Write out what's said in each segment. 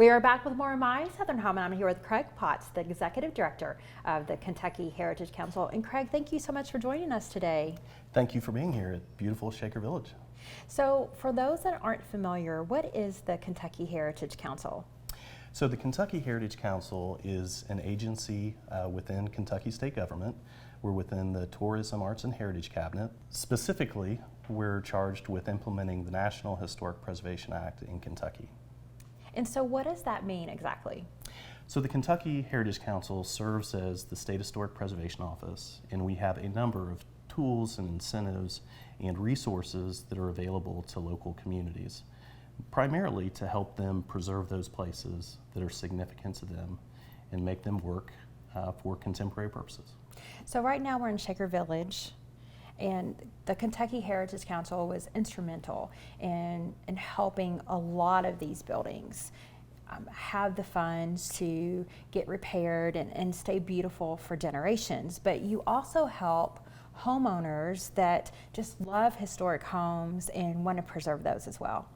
We are back with more of My Southern Home, and I'm here with Craig Potts, the Executive Director of the Kentucky Heritage Council. And Craig, thank you so much for joining us today. Thank you for being here at beautiful Shaker Village. So for those that aren't familiar, what is the Kentucky Heritage Council? So the Kentucky Heritage Council is an agency within Kentucky state government. We're within the Tourism, Arts, and Heritage Cabinet. Specifically, we're charged with implementing the National Historic Preservation Act in Kentucky. And so what does that mean exactly? So the Kentucky Heritage Council serves as the State Historic Preservation Office, and we have a number of tools and incentives and resources that are available to local communities, primarily to help them preserve those places that are significant to them and make them work for contemporary purposes. So right now we're in Shaker Village, and the Kentucky Heritage Council was instrumental in helping a lot of these buildings have the funds to get repaired and stay beautiful for generations. But you also help homeowners that just love historic homes and want to preserve those as well.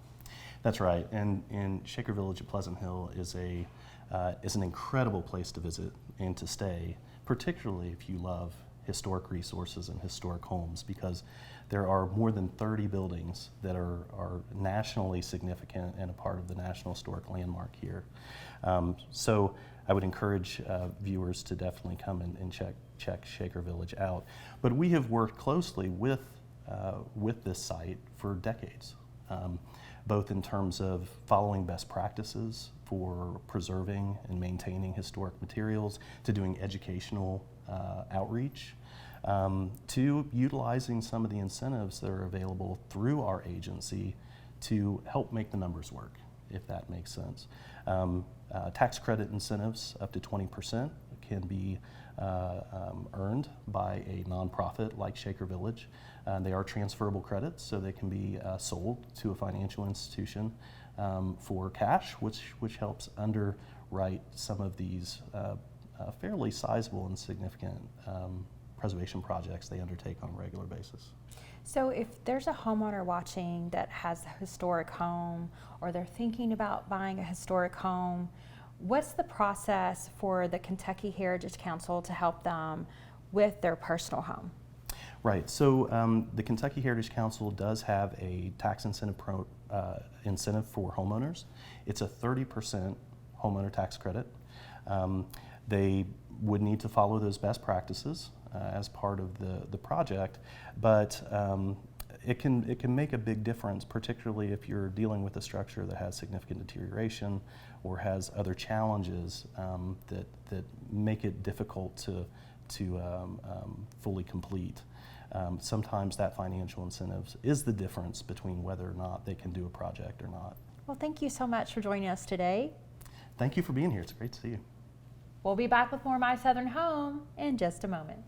That's right, and Shaker Village at Pleasant Hill is an incredible place to visit and to stay, particularly if you love historic resources and historic homes, because there are more than 30 buildings that are nationally significant and a part of the National Historic Landmark here. So I would encourage viewers to definitely come and check Shaker Village out. But we have worked closely with this site for decades, both in terms of following best practices for preserving and maintaining historic materials, to doing educational outreach, to utilizing some of the incentives that are available through our agency to help make the numbers work, if that makes sense. Tax credit incentives up to 20% can be earned by a nonprofit like Shaker Village. They are transferable credits, so they can be sold to a financial institution for cash, which helps underwrite some of these fairly sizable and significant preservation projects they undertake on a regular basis. So if there's a homeowner watching that has a historic home, or they're thinking about buying a historic home, what's the process for the Kentucky Heritage Council to help them with their personal home? Right, so the Kentucky Heritage Council does have a tax incentive incentive for homeowners. It's a 30% homeowner tax credit. They would need to follow those best practices as part of the project, but it can make a big difference, particularly if you're dealing with a structure that has significant deterioration or has other challenges that make it difficult to fully complete. Sometimes that financial incentive is the difference between whether or not they can do a project or not. Well, thank you so much for joining us today. Thank you for being here. It's great to see you. We'll be back with more My Southern Home in just a moment.